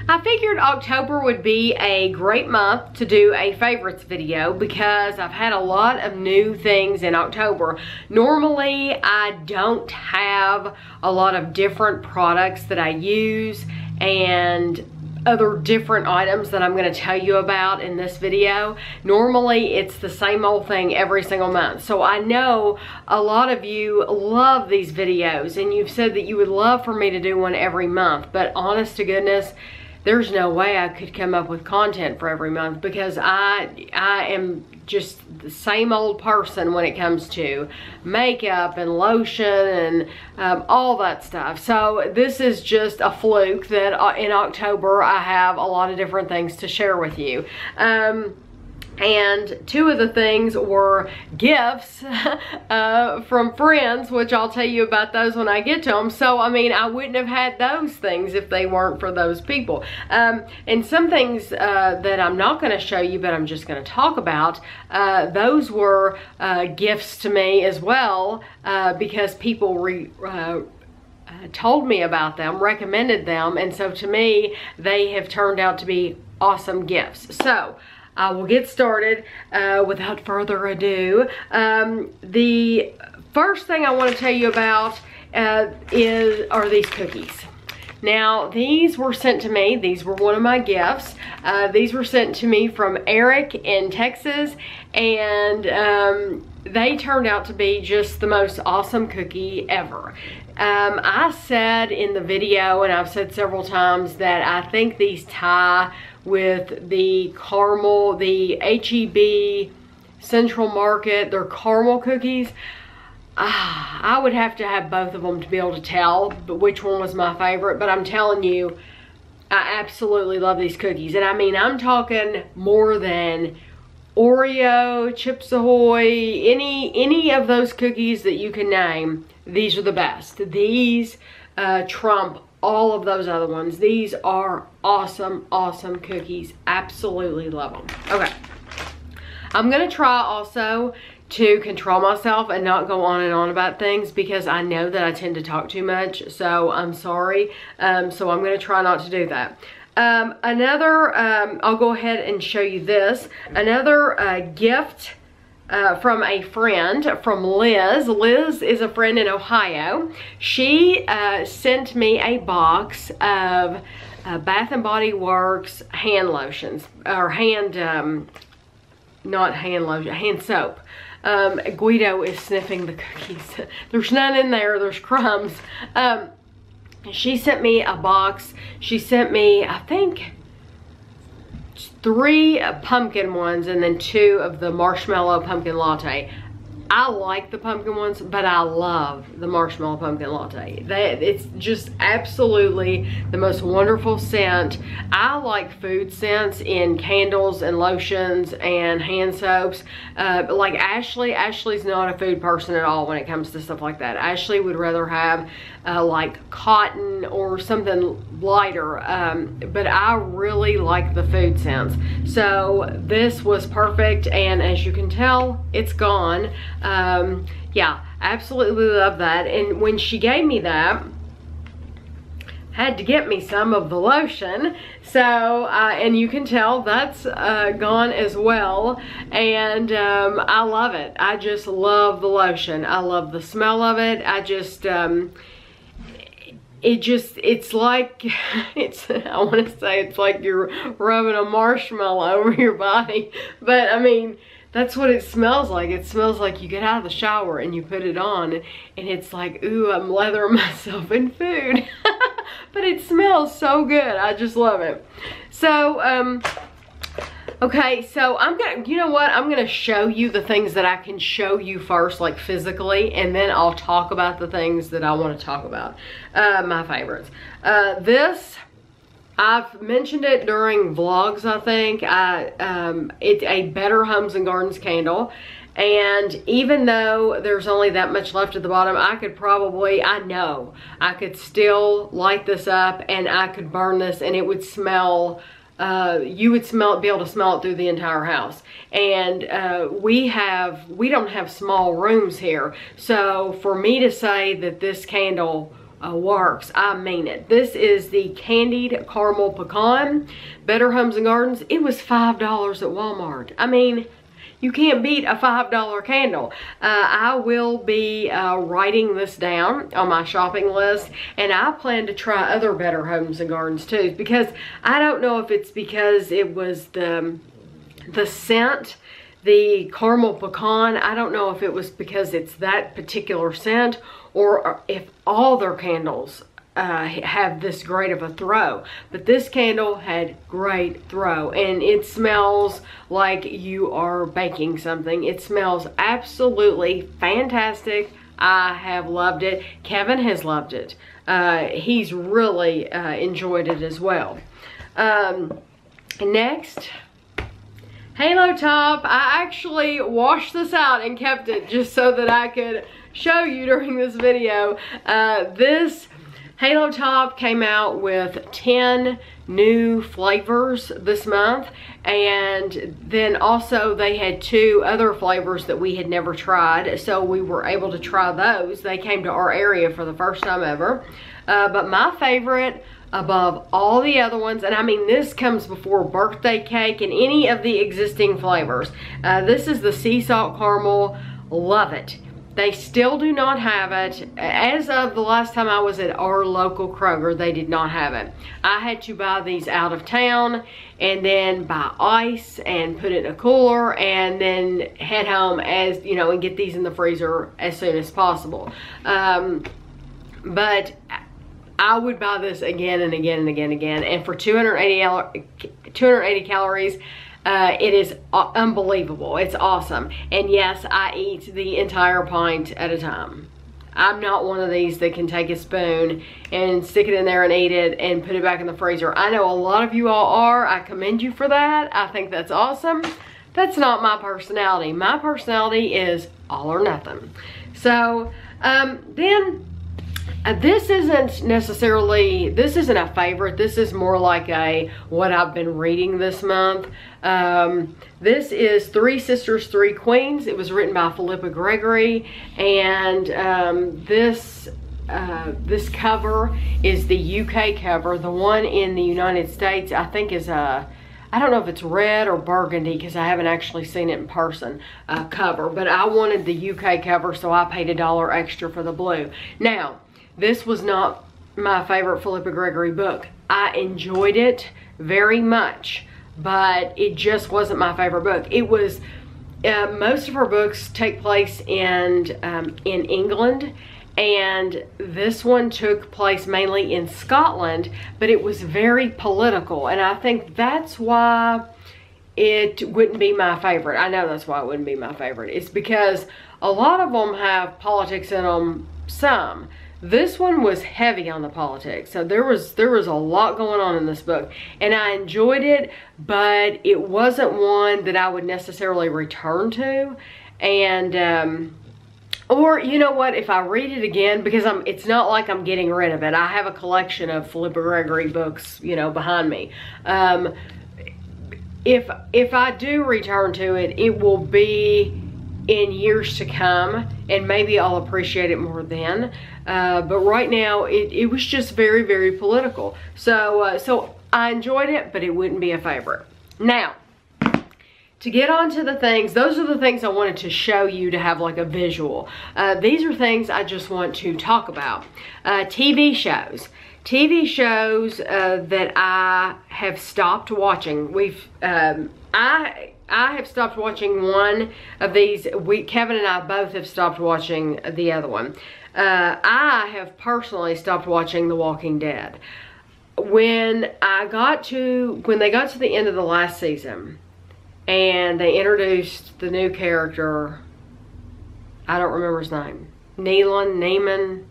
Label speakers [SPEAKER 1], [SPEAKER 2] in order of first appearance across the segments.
[SPEAKER 1] I figured October would be a great month to do a favorites video because I've had a lot of new things in October. Normally, I don't have a lot of different products that I use and other different items that I'm going to tell you about in this video. Normally it's the same old thing every single month. So I know a lot of you love these videos and you've said that you would love for me to do one every month, but honest to goodness, there's no way I could come up with content for every month because I am just the same old person when it comes to makeup and lotion and all that stuff. So this is just a fluke that in October I have a lot of different things to share with you. And two of the things were gifts from friends, which I'll tell you about those when I get to them. So, I mean, I wouldn't have had those things if they weren't for those people. And some things that I'm not going to show you, but I'm just going to talk about, those were gifts to me as well, because people told me about them, recommended them, and so to me, they have turned out to be awesome gifts. So, I will get started without further ado. The first thing I want to tell you about are these cookies. Now, these were sent to me. These were one of my gifts. These were sent to me from Eric in Texas, and they turned out to be just the most awesome cookie ever. I said in the video, and I've said several times, that I think these tie with the caramel, the H-E-B Central Market, their caramel cookies. I would have to have both of them to be able to tell which one was my favorite, but I'm telling you, I absolutely love these cookies. And I mean, I'm talking more than Oreo, Chips Ahoy, any of those cookies that you can name. These are the best. These trump all of those other ones. These are awesome, awesome cookies. Absolutely love them. Okay. I'm going to try also to control myself and not go on and on about things because I know that I tend to talk too much. So I'm sorry. So I'm going to try not to do that. I'll go ahead and show you this. Another gift from a friend, from Liz. Liz is a friend in Ohio. She sent me a box of Bath and Body Works hand lotions, or not hand lotion, hand soap. Guido is sniffing the cookies. There's none in there, there's crumbs. She sent me a box. She sent me, I think, 3 pumpkin ones and then 2 of the marshmallow pumpkin latte. I like the pumpkin ones, but I love the marshmallow pumpkin latte. It's just absolutely the most wonderful scent. I like food scents in candles and lotions and hand soaps. Like Ashley's not a food person at all when it comes to stuff like that. Ashley would rather have like cotton or something lighter, but I really like the food scents. So this was perfect, and as you can tell, it's gone. Yeah, absolutely love that. And when she gave me that, had to get me some of the lotion. So, and you can tell that's gone as well. And I love it. I just love the lotion. I love the smell of it. I just, it's like, I want to say it's like you're rubbing a marshmallow over your body. But, I mean, that's what it smells like. It smells like you get out of the shower and you put it on and it's like, ooh, I'm leathering myself in food. But it smells so good. I just love it. So, okay, so I'm gonna, you know what? I'm gonna show you the things that I can show you first, like physically, and then I'll talk about the things that I want to talk about. My favorites. This, I've mentioned it during vlogs, I think. It's a Better Homes and Gardens candle. And even though there's only that much left at the bottom, I could probably, I know, I could still light this up and I could burn this and it would smell, you would smell it, be able to smell it through the entire house. And we don't have small rooms here. So for me to say that this candle works. I mean it. This is the Candied Caramel Pecan, Better Homes and Gardens. It was $5 at Walmart. I mean, you can't beat a $5 candle. I will be writing this down on my shopping list, and I plan to try other Better Homes and Gardens too, because I don't know if it's because it was the scent, the caramel pecan. I don't know if it was because it's that particular scent, or if all their candles have this great of a throw. But this candle had great throw, and it smells like you are baking something. It smells absolutely fantastic. I have loved it. Kevin has loved it. He's really enjoyed it as well. Next, Halo top. I actually washed this out and kept it just so that I could show you during this video. This Halo top came out with 10 new flavors this month, and then also they had 2 other flavors that we had never tried, so we were able to try those. They came to our area for the first time ever. But my favorite above all the other ones, and I mean this comes before birthday cake and any of the existing flavors, this is the sea salt caramel. Love it. They still do not have it. As of the last time I was at our local Kroger, they did not have it. I had to buy these out of town and then buy ice and put it in a cooler and then head home, as you know, and get these in the freezer as soon as possible. But I would buy this again and again and again and again. And for 280 calories, it is unbelievable. It's awesome. And yes, I eat the entire pint at a time. I'm not one of these that can take a spoon and stick it in there and eat it and put it back in the freezer. I know a lot of you all are. I commend you for that. I think that's awesome. That's not my personality. My personality is all or nothing. So, then this isn't necessarily, this isn't a favorite. This is more like a what I've been reading this month. This is Three Sisters, Three Queens. It was written by Philippa Gregory, and this cover is the UK cover. The one in the United States, I think, is I don't know if it's red or burgundy because I haven't actually seen it in person cover, but I wanted the UK cover, so I paid $1 extra for the blue. Now, this was not my favorite Philippa Gregory book. I enjoyed it very much, but it just wasn't my favorite book. It was, most of her books take place in England, and this one took place mainly in Scotland, but it was very political, and I think that's why it wouldn't be my favorite. I know that's why it wouldn't be my favorite. It's because a lot of them have politics in them, some. This one was heavy on the politics, so there was a lot going on in this book, and I enjoyed it, but it wasn't one that I would necessarily return to. And or you know what, if I read it again, because it's not like I'm getting rid of it. I have a collection of Philippa Gregory books, you know, behind me. If I do return to it, it will be in years to come, and maybe I'll appreciate it more then. But right now, it was just very, very political. So, so I enjoyed it, but it wouldn't be a favorite. Now, to get on to the things, those are the things I wanted to show you to have like a visual. These are things I just want to talk about. TV shows. TV shows that I have stopped watching. I have stopped watching one of these. Kevin and I both have stopped watching the other one. I have personally stopped watching The Walking Dead. When they got to the end of the last season, and they introduced the new character, I don't remember his name. Neiman,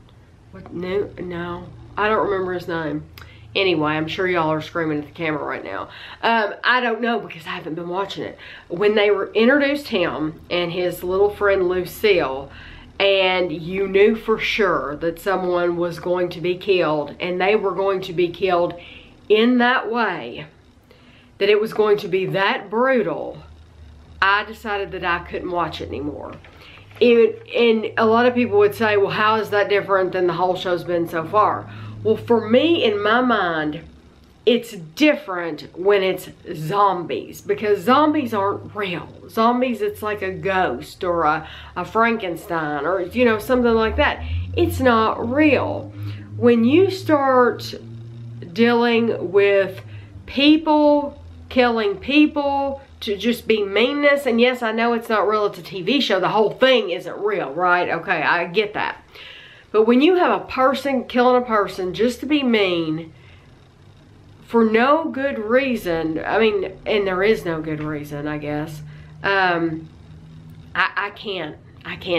[SPEAKER 1] what? No, I don't remember his name. Anyway, I'm sure y'all are screaming at the camera right now. I don't know because I haven't been watching it. When they introduced him and his little friend Lucille, and you knew for sure that someone was going to be killed, and they were going to be killed in that way, that it was going to be that brutal, I decided that I couldn't watch it anymore. and a lot of people would say, well, how is that different than the whole show's been so far? Well, for me, in my mind, it's different when it's zombies, because zombies aren't real. Zombies, it's like a ghost or a Frankenstein or, you know, something like that. It's not real. When you start dealing with people killing people to just be meanness, and yes, I know it's not real, it's a TV show, the whole thing isn't real, right? Okay, I get that. But when you have a person killing a person just to be mean for no good reason, I mean, and there is no good reason, I guess, I can't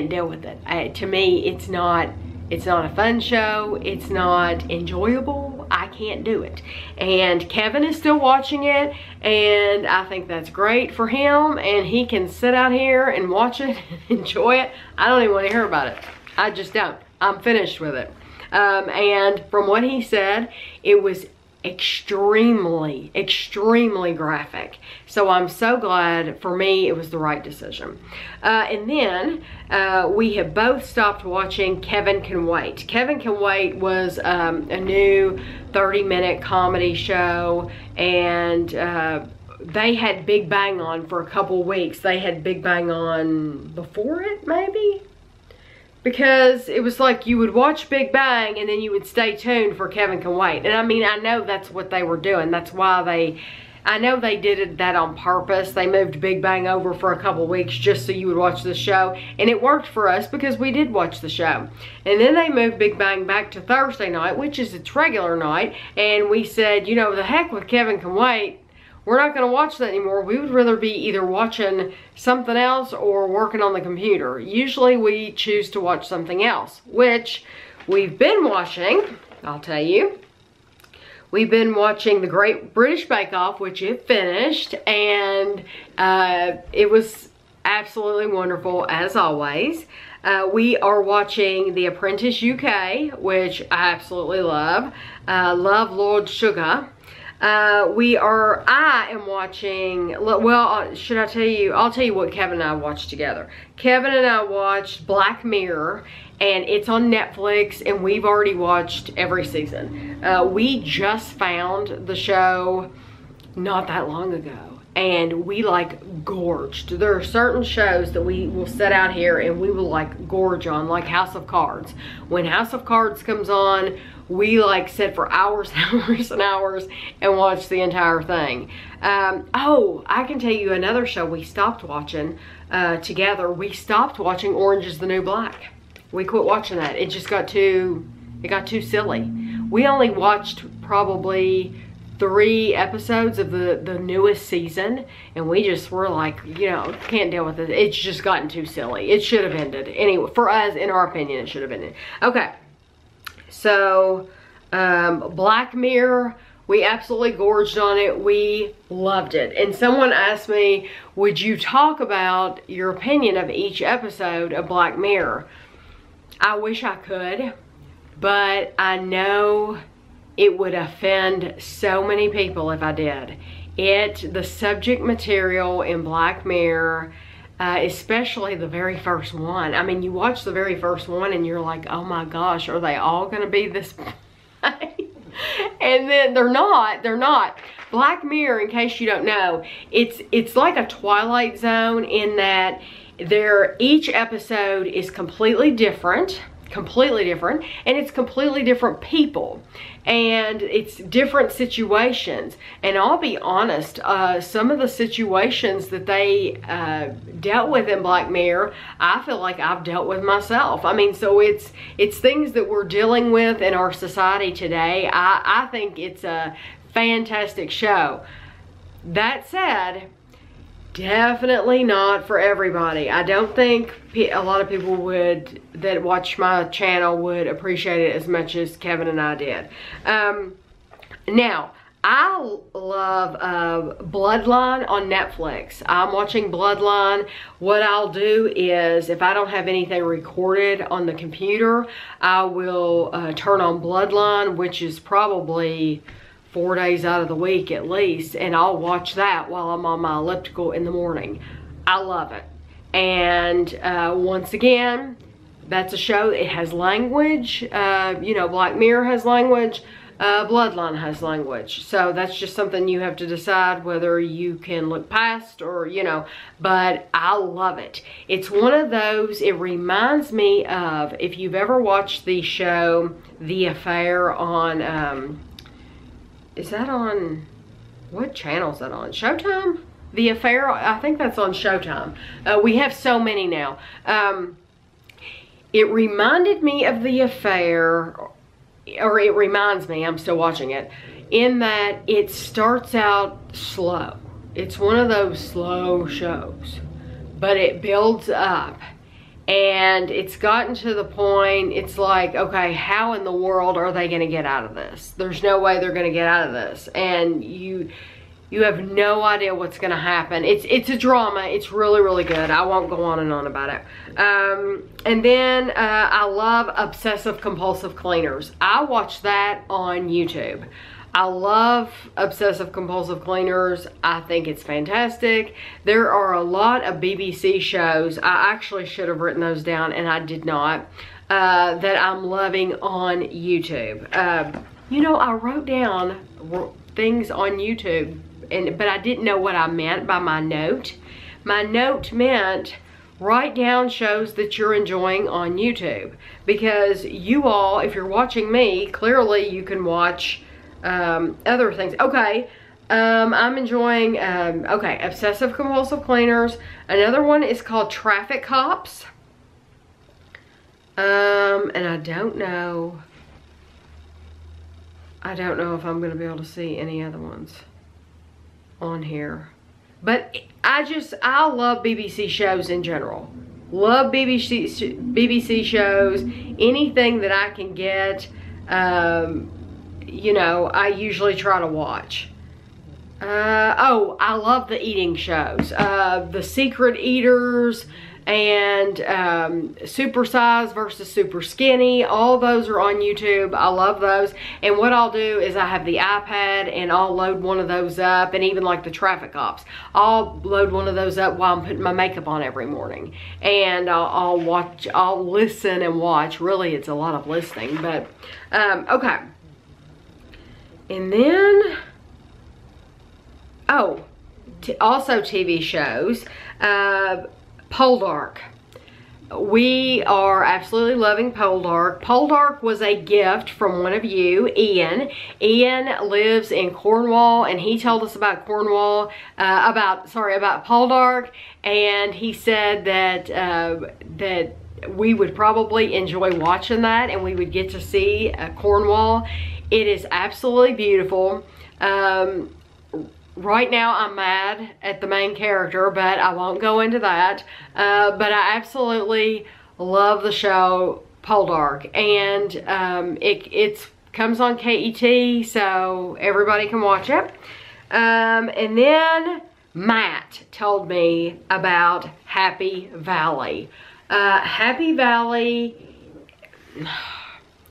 [SPEAKER 1] deal with it. To me, it's not a fun show. It's not enjoyable. I can't do it. And Kevin is still watching it, and I think that's great for him, and he can sit out here and watch it and enjoy it. I don't even want to hear about it. I just don't. I'm finished with it. And from what he said, it was extremely graphic. So I'm so glad. For me, it was the right decision. And then we have both stopped watching Kevin Can Wait. Kevin Can Wait was a new 30-minute comedy show, and they had Big Bang on for a couple weeks. They had Big Bang on before it, maybe? Because it was like you would watch Big Bang and then you would stay tuned for Kevin Can Wait. And I mean, I know that's what they were doing. That's why I know they did that on purpose. They moved Big Bang over for a couple weeks just so you would watch the show. And it worked for us because we did watch the show. And then they moved Big Bang back to Thursday night, which is its regular night. And we said, you know, the heck with Kevin Can Wait. We're not going to watch that anymore. We would rather be either watching something else or working on the computer. Usually we choose to watch something else, which we've been watching. I'll tell you. We've been watching The Great British Bake Off, which it finished, and it was absolutely wonderful as always. We are watching The Apprentice UK, which I absolutely love. Love Lord Sugar. I am watching, well, should I tell you? I'll tell you what Kevin and I watched together. Kevin and I watched Black Mirror, and it's on Netflix, and we've already watched every season. We just found the show not that long ago, and we like gorged. There are certain shows that we will set out here and we will like gorge on, like House of Cards. When House of Cards comes on, we like sit for hours, hours and hours and watch the entire thing. Oh, I can tell you another show we stopped watching together. We stopped watching Orange is the New Black. We quit watching that. It just got too silly. We only watched probably 3 episodes of the newest season, and we just were like, you know, can't deal with it. It's just gotten too silly. It should have ended. Anyway, for us, in our opinion, it should have ended. Okay. So, Black Mirror, we absolutely gorged on it. We loved it. And someone asked me, would you talk about your opinion of each episode of Black Mirror? I wish I could, but I know it would offend so many people if I did. The subject material in Black Mirror, especially the very first one. I mean, you watch the very first one and you're like, oh my gosh, are they all gonna be this way? And then they're not. Black Mirror, in case you don't know, it's like a Twilight Zone in that each episode is completely different, and it's completely different people, and it's different situations. And I'll be honest, some of the situations that they dealt with in Black Mirror, I feel like I've dealt with myself. I mean, so it's things that we're dealing with in our society today. I think it's a fantastic show. That said, definitely not for everybody. I don't think a lot of people that watch my channel would appreciate it as much as Kevin and I did. Now, I love Bloodline on Netflix. I'm watching Bloodline. What I'll do is, if I don't have anything recorded on the computer, I will turn on Bloodline, which is probably 4 days out of the week at least, and I'll watch that while I'm on my elliptical in the morning. I love it. And once again, that's a show, it has language. You know, Black Mirror has language. Bloodline has language. So that's just something you have to decide whether you can look past or, you know, but I love it. It's one of those, it reminds me of, if you've ever watched the show The Affair on, is that on, what channel is that on? Showtime? The Affair, I think that's on Showtime. We have so many now. It reminded me of The Affair, or it reminds me, I'm still watching it, in that it starts out slow. It's one of those slow shows, but it builds up. And it's gotten to the point, it's like, okay, how in the world are they going to get out of this? There's no way they're going to get out of this. And you have no idea what's going to happen. It's a drama. It's really, really good. I won't go on and on about it. And then I love Obsessive Compulsive Cleaners. I watch that on YouTube. I love Obsessive Compulsive Cleaners. I think it's fantastic. There are a lot of BBC shows. I actually should have written those down and I did not. That I'm loving on YouTube. You know, I wrote down things on YouTube, but I didn't know what I meant by my note. My note meant write down shows that you're enjoying on YouTube. Because you all, if you're watching me, clearly you can watch other things. Okay, I'm enjoying, okay, Obsessive Compulsive Cleaners. Another one is called Traffic Cops. And I don't know if I'm going to be able to see any other ones on here. But I love BBC shows in general. Love BBC shows. Anything that I can get, you know, I usually try to watch. Oh, I love the eating shows. The Secret Eaters and Super Size versus Super Skinny. All those are on YouTube. I love those. And what I'll do is I have the iPad and I'll load one of those up, and even like the Traffic Cops, I'll load one of those up while I'm putting my makeup on every morning. And I'll listen and watch. Really, it's a lot of listening, but okay. And then, oh, also TV shows. Poldark. We are absolutely loving Poldark. Poldark was a gift from one of you, Ian. Ian lives in Cornwall, and he told us about about Poldark, and he said that that we would probably enjoy watching that, and we would get to see Cornwall. It is absolutely beautiful. Right now I'm mad at the main character, but I won't go into that. But I absolutely love the show Poldark, and it comes on KET, so everybody can watch it. And then Matt told me about Happy Valley. Happy Valley,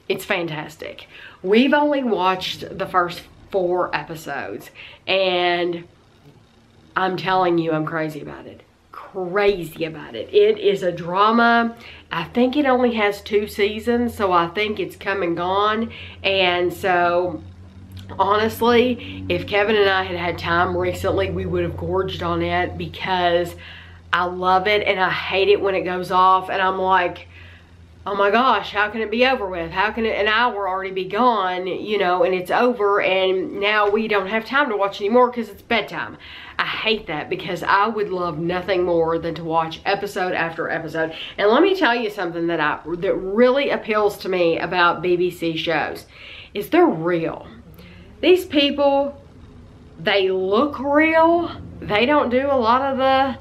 [SPEAKER 1] it's fantastic. We've only watched the first 4 episodes, and I'm telling you, I'm crazy about it. Crazy about it. It is a drama. I think it only has 2 seasons, so I think it's come and gone. And so, honestly, if Kevin and I had had time recently, we would have gorged on it, because I love it and I hate it when it goes off and I'm like, oh my gosh, how can it be over with? How can an hour already be gone, you know, and it's over, and now we don't have time to watch anymore because it's bedtime. I hate that, because I would love nothing more than to watch episode after episode. And let me tell you something that really appeals to me about BBC shows, is they're real. These people, they look real. They don't do a lot of the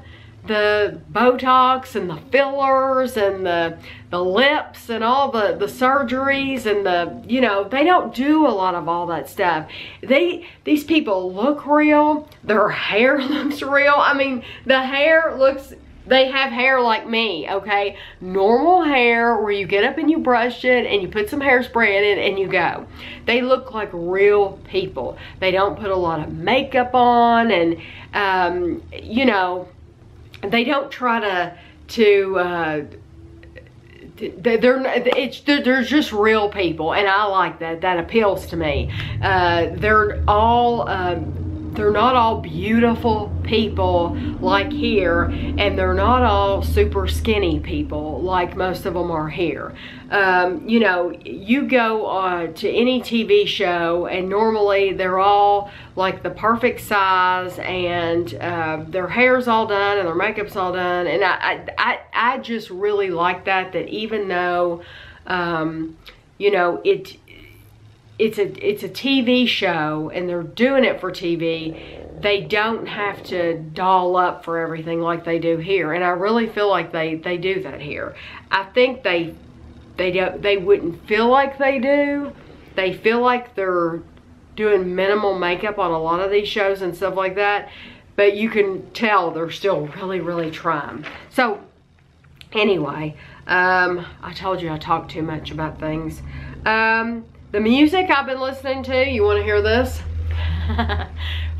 [SPEAKER 1] Botox and the fillers and the lips and all the surgeries and the, you know, they don't do a lot of all that stuff. These people look real. Their hair looks real. I mean, the hair looks, they have hair like me, okay? Normal hair where you get up and you brush it and you put some hairspray in it and you go. They look like real people. They don't put a lot of makeup on, and, you know, they don't try they're just real people, and I like that. That appeals to me. They're not all beautiful people like here, and they're not all super skinny people like most of them are here. You know, you go to any TV show, and normally they're all like the perfect size, and their hair's all done and their makeup's all done, and I just really like that even though you know, it's a TV show and they're doing it for TV, they don't have to doll up for everything like they do here. And I really feel like they do that here. I think they wouldn't feel like they do. They feel like they're doing minimal makeup on a lot of these shows and stuff like that, but you can tell they're still really, really trying. So anyway, I told you I talk too much about things. The music I've been listening to, you want to hear this?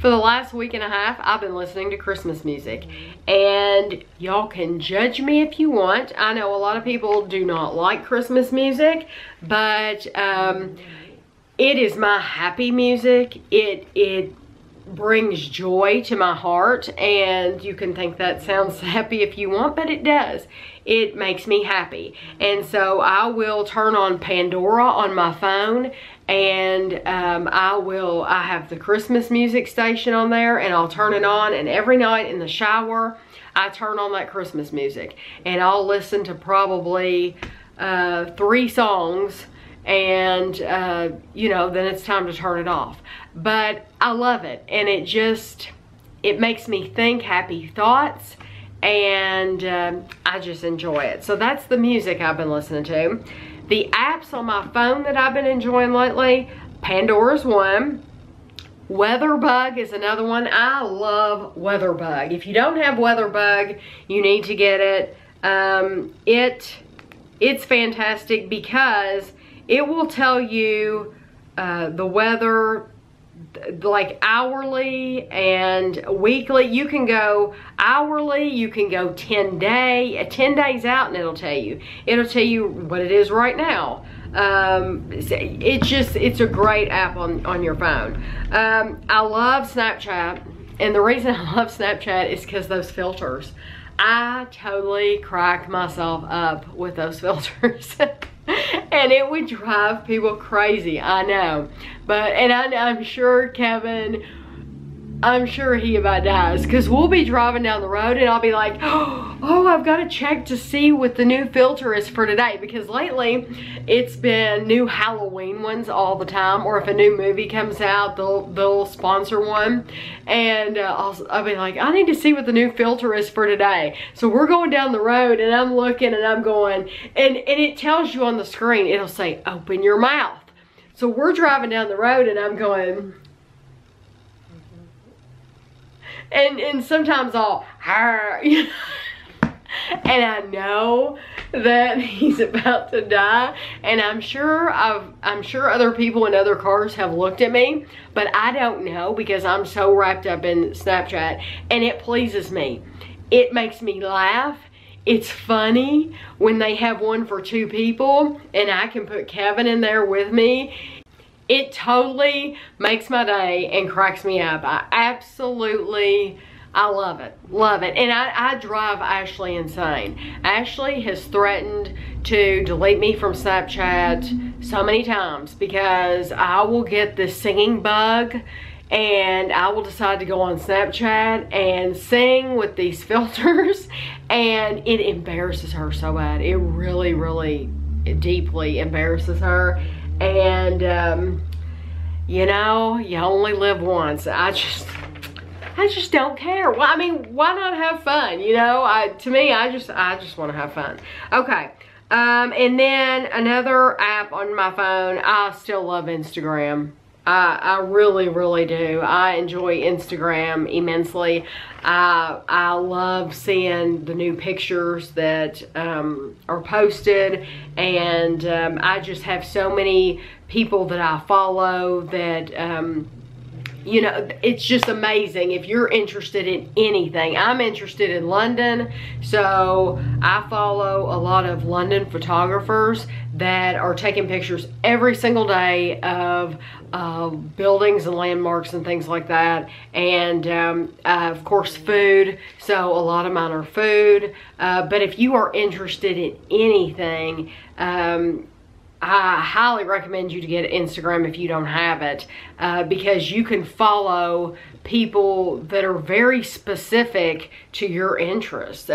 [SPEAKER 1] For the last week and a half, I've been listening to Christmas music. And y'all can judge me if you want. I know a lot of people do not like Christmas music, but it is my happy music. It brings joy to my heart, and you can think that sounds happy if you want, but it does. It makes me happy. And so I will turn on Pandora on my phone, and I have the Christmas music station on there, and I'll turn it on, and every night in the shower I turn on that Christmas music, and I'll listen to probably 3 songs, and you know, then it's time to turn it off. But I love it, and it makes me think happy thoughts, and I just enjoy it. So that's the music I've been listening to. The apps on my phone that I've been enjoying lately, Pandora's one. Weatherbug is another one. I love Weatherbug. If you don't have Weatherbug, you need to get it. It's fantastic because it will tell you the weather like hourly and weekly. You can go hourly, you can go 10 days out, and it'll tell you what it is right now. It's a great app on your phone. I love Snapchat, and the reason I love Snapchat is because those filters. I totally crack myself up with those filters. And it would drive people crazy, I know. But, and I'm sure Kevin, I'm sure he about dies, because we'll be driving down the road and I'll be like, oh, I've got to check to see what the new filter is for today, because lately it's been new Halloween ones all the time, or if a new movie comes out, they'll sponsor one, and I'll be like, I need to see what the new filter is for today. So we're going down the road and I'm looking and I'm going, and it tells you on the screen, it'll say, open your mouth. So we're driving down the road and I'm going, and sometimes I'll, and I know that he's about to die, and I'm sure other people in other cars have looked at me, but I don't know, because I'm so wrapped up in Snapchat, and it pleases me. It makes me laugh. It's funny when they have one for 2 people, and I can put Kevin in there with me. It totally makes my day and cracks me up. I love it, love it. And I drive Ashley insane. Ashley has threatened to delete me from Snapchat so many times, because I will get this singing bug, and I will decide to go on Snapchat and sing with these filters, and it embarrasses her so bad. It really, really deeply embarrasses her. And you know, you only live once. I just don't care. Well, I mean, why not have fun? You know, to me, I just want to have fun. Okay. And then another app on my phone, I still love Instagram. I really, really do. I enjoy Instagram immensely. I love seeing the new pictures that are posted, and I just have so many people that I follow that you know, it's just amazing if you're interested in anything. I'm interested in London, so I follow a lot of London photographers that are taking pictures every single day of buildings and landmarks and things like that, and of course food, so a lot of mine are food, but if you are interested in anything, I highly recommend you to get Instagram if you don't have it, because you can follow people that are very specific to your interests.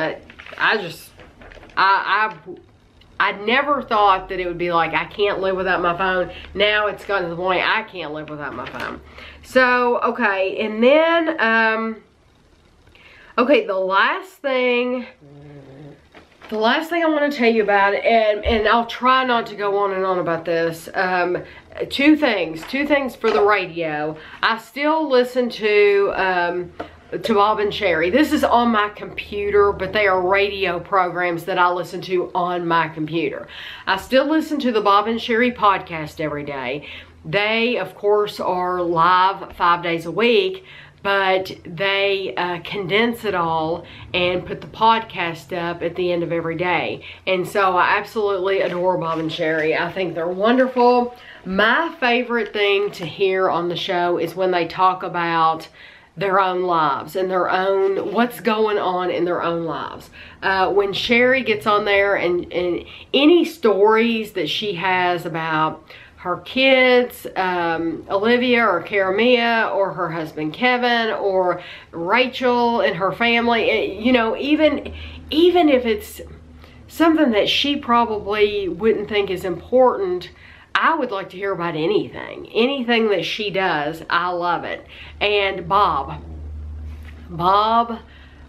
[SPEAKER 1] I never thought that it would be like, I can't live without my phone. Now it's gotten to the point I can't live without my phone. So, okay, and then, okay, the last thing I want to tell you about, and I'll try not to go on and on about this, two things for the radio. I still listen to Bob and Sherry. This is on my computer, but they are radio programs that I listen to on my computer. I still listen to the Bob and Sherry podcast every day. They, of course, are live 5 days a week, but they condense it all and put the podcast up at the end of every day. And so I absolutely adore Bob and Sherry. I think they're wonderful. My favorite thing to hear on the show is when they talk about their own lives and their own, what's going on in their own lives. When Sherry gets on there and any stories that she has about her kids, Olivia or Karamia, or her husband Kevin, or Rachel and her family, you know, even if it's something that she probably wouldn't think is important, I would like to hear about anything that she does. I love it. And Bob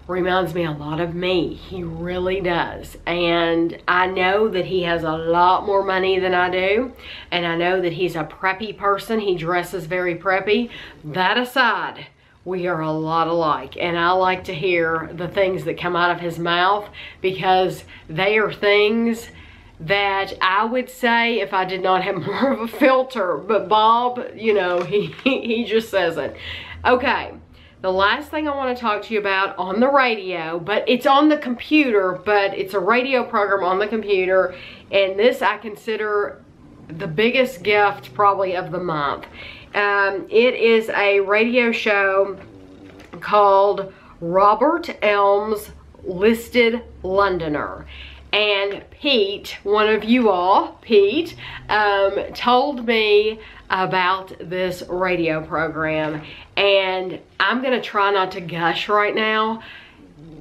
[SPEAKER 1] reminds me a lot of me. He really does. And I know that he has a lot more money than I do. And I know that he's a preppy person. He dresses very preppy. That aside, we are a lot alike. And I like to hear the things that come out of his mouth, because they are things that I would say if I did not have more of a filter. But Bob, you know, he just says it. Okay, the last thing I want to talk to you about on the radio, but it's on the computer, but it's a radio program on the computer, and this I consider the biggest gift probably of the month. It is a radio show called Robert Elms Listed Londoner. And Pete, one of you all, Pete, told me about this radio program. And I'm going to try not to gush right now.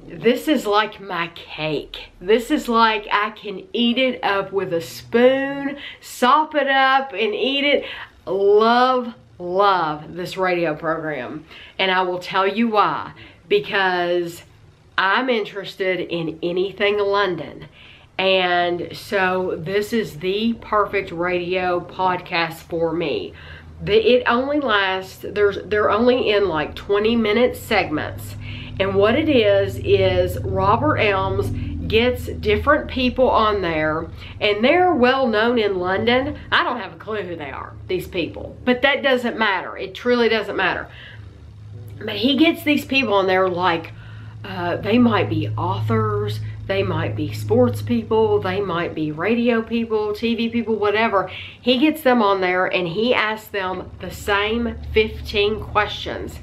[SPEAKER 1] This is like my cake. This is like I can eat it up with a spoon, sop it up and eat it. Love this radio program. And I will tell you why. Because I'm interested in anything London. And so this is the perfect radio podcast for me. It only lasts, they're only in like 20-minute segments. And what it is Robert Elms gets different people on there, and they're well known in London. I don't have a clue who they are, these people, but that doesn't matter. It truly doesn't matter. But he gets these people on there like, they might be authors, they might be sports people, they might be radio people, TV people, whatever. He gets them on there and he asks them the same 15 questions.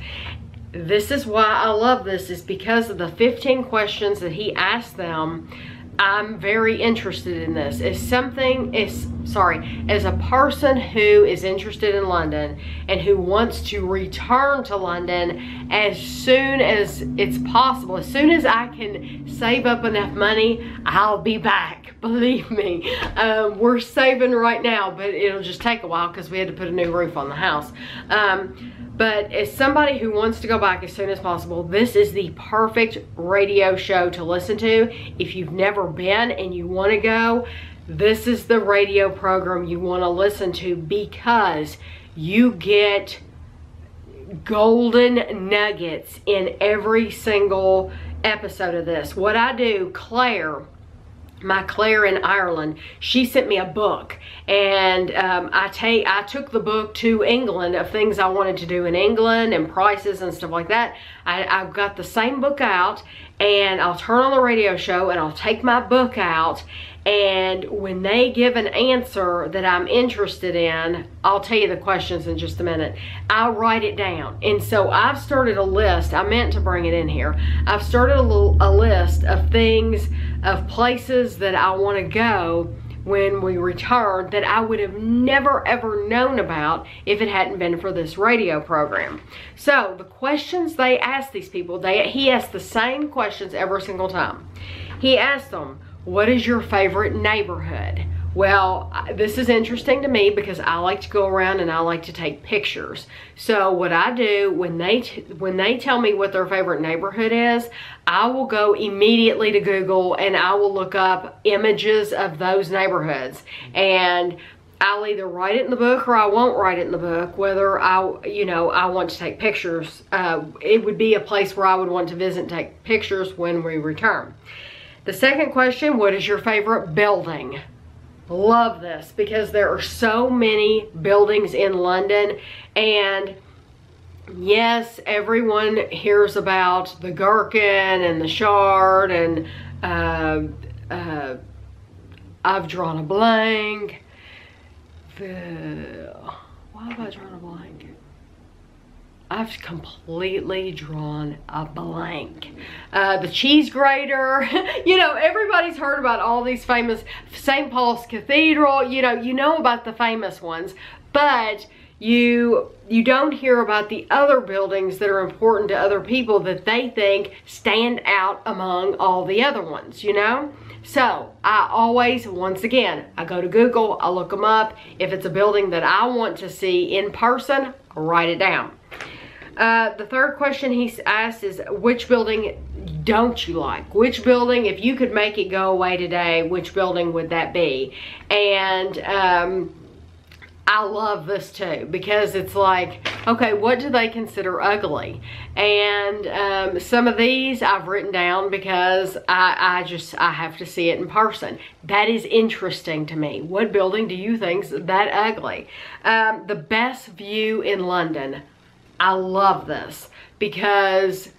[SPEAKER 1] This is why I love this, is because of the 15 questions that he asked them. I'm very interested in this. As a person who is interested in London and who wants to return to London as soon as it's possible, as soon as I can save up enough money, I'll be back. Believe me. We're saving right now, but it'll just take a while because we had to put a new roof on the house. But as somebody who wants to go back as soon as possible, this is the perfect radio show to listen to. If you've never been and you want to go, this is the radio program you want to listen to, because you get golden nuggets in every single episode of this. What I do, Claire, my Claire in Ireland, she sent me a book, and I took the book to England of things I wanted to do in England and prices and stuff like that. I've got the same book out, and I'll turn on the radio show and I'll take my book out, and when they give an answer that I'm interested in, I'll tell you the questions in just a minute, I'll write it down. And so I've started a list. I meant to bring it in here. I've started a list of things, of places that I want to go when we return that I would have never ever known about if it hadn't been for this radio program. So the questions they ask these people, he asked the same questions every single time. He asked them, what is your favorite neighborhood? Well, this is interesting to me because I like to go around and I like to take pictures. So what I do when they tell me what their favorite neighborhood is, I will go immediately to Google and I will look up images of those neighborhoods, and I'll either write it in the book or I won't write it in the book, whether I want to take pictures. It would be a place where I would want to visit and take pictures when we return. The second question, what is your favorite building? Love this because there are so many buildings in London, and yes, everyone hears about the Gherkin and the Shard, and I've drawn a blank. Why have I drawn a blank? I've completely drawn a blank. The cheese grater, you know, everybody's heard about all these famous, St. Paul's Cathedral, you know about the famous ones, but you don't hear about the other buildings that are important to other people that they think stand out among all the other ones, you know? So I always, once again, I go to Google, I look them up. If it's a building that I want to see in person, I write it down. The third question he asked is, which building don't you like? Which building, if you could make it go away today, which building would that be? And I love this too, because it's like, okay, what do they consider ugly? And some of these I've written down because I have to see it in person. That is interesting to me. What building do you think's that ugly? The best view in London. I love this because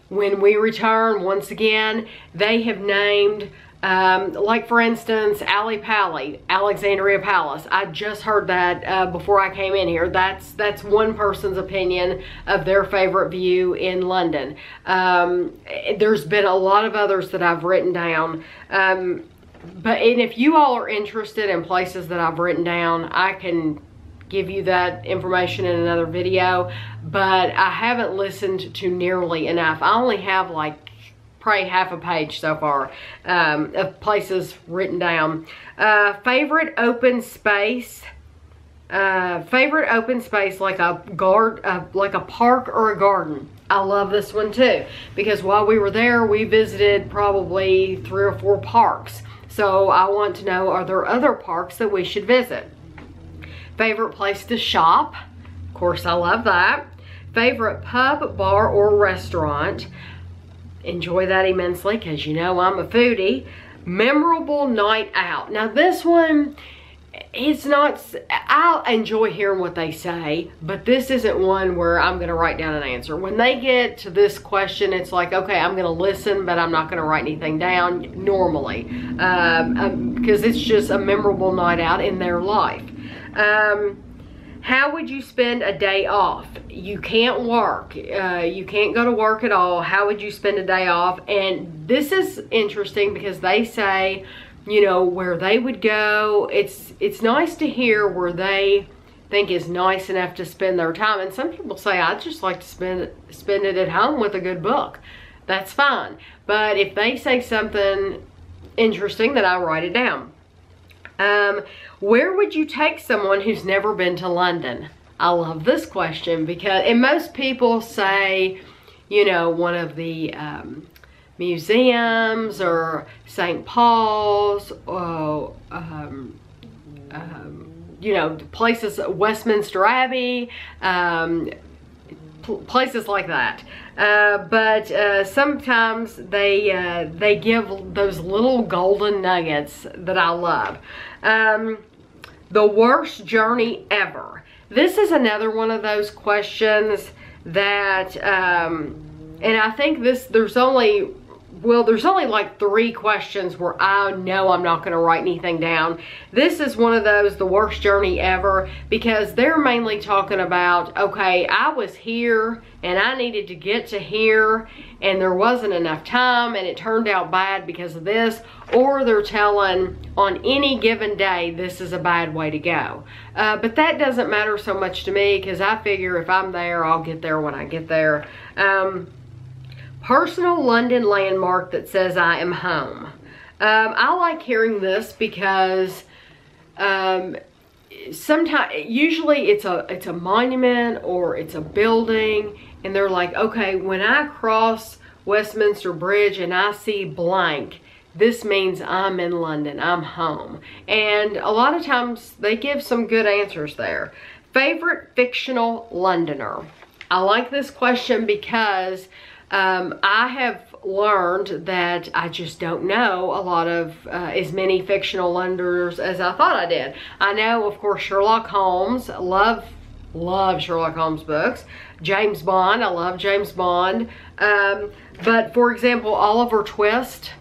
[SPEAKER 1] when we return, once again, they have named, like for instance, Ali Pali, Alexandria Palace. I just heard that before I came in here. That's one person's opinion of their favorite view in London. There's been a lot of others that I've written down. And if you all are interested in places that I've written down, I can give you that information in another video, but I haven't listened to nearly enough. I only have like probably half a page so far of places written down. Favorite open space like a park or a garden. I love this one too, because while we were there, we visited probably 3 or 4 parks. So I want to know, are there other parks that we should visit? Favorite place to shop. Of course, I love that. Favorite pub, bar, or restaurant. Enjoy that immensely because you know I'm a foodie. Memorable night out. Now this one, it's not, I'll enjoy hearing what they say, but this isn't one where I'm going to write down an answer. When they get to this question, it's like, okay, I'm going to listen, but I'm not going to write anything down normally because it's just a memorable night out in their life. How would you spend a day off? You can't work. You can't go to work at all. How would you spend a day off? And this is interesting because they say, you know, where they would go. It's nice to hear where they think is nice enough to spend their time. And some people say, I'd just like to spend it at home with a good book. That's fine. But if they say something interesting, then I write it down. Where would you take someone who's never been to London? I love this question because, and most people say, you know, one of the museums or St. Paul's, or, you know, places, Westminster Abbey, places like that. But sometimes they give those little golden nuggets that I love. The worst journey ever. This is another one of those questions that, and I think there's only like 3 questions where I know I'm not going to write anything down. This is one of those, the worst journey ever, because they're mainly talking about, okay, I was here and I needed to get to here and there wasn't enough time and it turned out bad because of this, or they're telling on any given day this is a bad way to go. But that doesn't matter so much to me, because I figure if I'm there, I'll get there when I get there. Personal London landmark that says I am home. I like hearing this because usually it's a monument or it's a building, and they're like, okay, when I cross Westminster Bridge and I see blank, this means I'm in London, I'm home. And a lot of times they give some good answers there. Favorite fictional Londoner. I like this question because I have learned that I just don't know a lot of as many fictional Londoners as I thought I did. I know, of course, Sherlock Holmes. Love Sherlock Holmes books. James Bond. I love James Bond. But for example, Oliver Twist.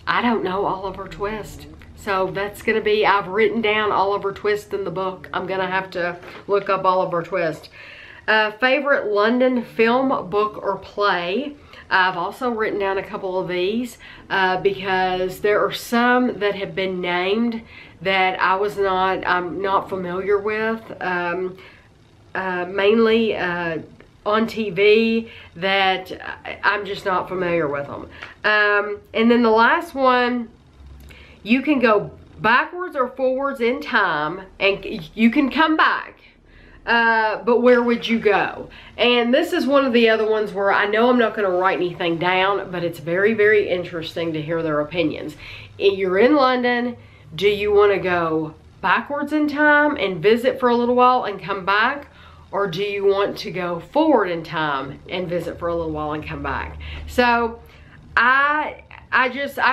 [SPEAKER 1] I don't know Oliver Twist. So that's going to be, I've written down Oliver Twist in the book. I'm going to have to look up Oliver Twist. Favorite London film, book, or play. I've also written down a couple of these because there are some that have been named that I'm not familiar with. Mainly on TV that I'm just not familiar with them. And then the last one, you can go backwards or forwards in time and you can come back. But where would you go? And this is one of the other ones where I know I'm not going to write anything down, but it's very, very interesting to hear their opinions. You're in London. Do you want to go backwards in time and visit for a little while and come back? Or do you want to go forward in time and visit for a little while and come back? So I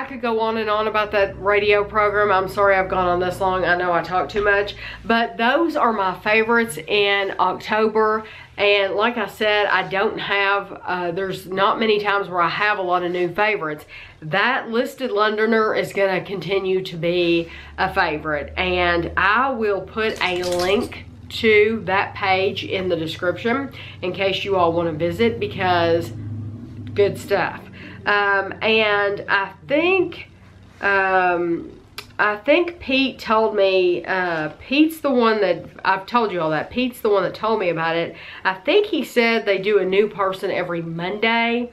[SPEAKER 1] could go on and on about that radio program. I'm sorry I've gone on this long. I know I talk too much. But those are my favorites in October. And like I said, I don't have, there's not many times where I have a lot of new favorites. That listed Londoner is going to continue to be a favorite. And I will put a link to that page in the description in case you all want to visit, because good stuff. And I think Pete told me, Pete's the one that, I've told you all that, Pete's the one that told me about it. I think he said they do a new person every Monday.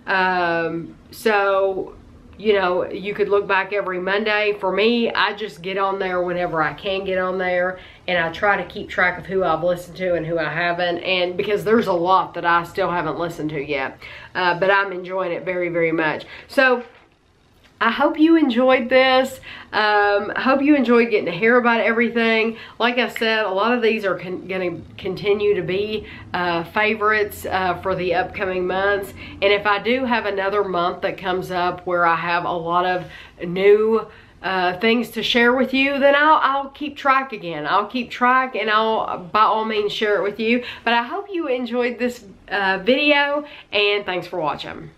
[SPEAKER 1] So, you know, you could look back every Monday. For me, I just get on there whenever I can get on there, and I try to keep track of who I've listened to and who I haven't, and because there's a lot that I still haven't listened to yet, but I'm enjoying it very, very much. So I hope you enjoyed this. I hope you enjoyed getting to hear about everything. Like I said, a lot of these are going to continue to be favorites for the upcoming months. And if I do have another month that comes up where I have a lot of new things to share with you, then I'll keep track again. I'll keep track and I'll by all means share it with you. But I hope you enjoyed this video, and thanks for watching.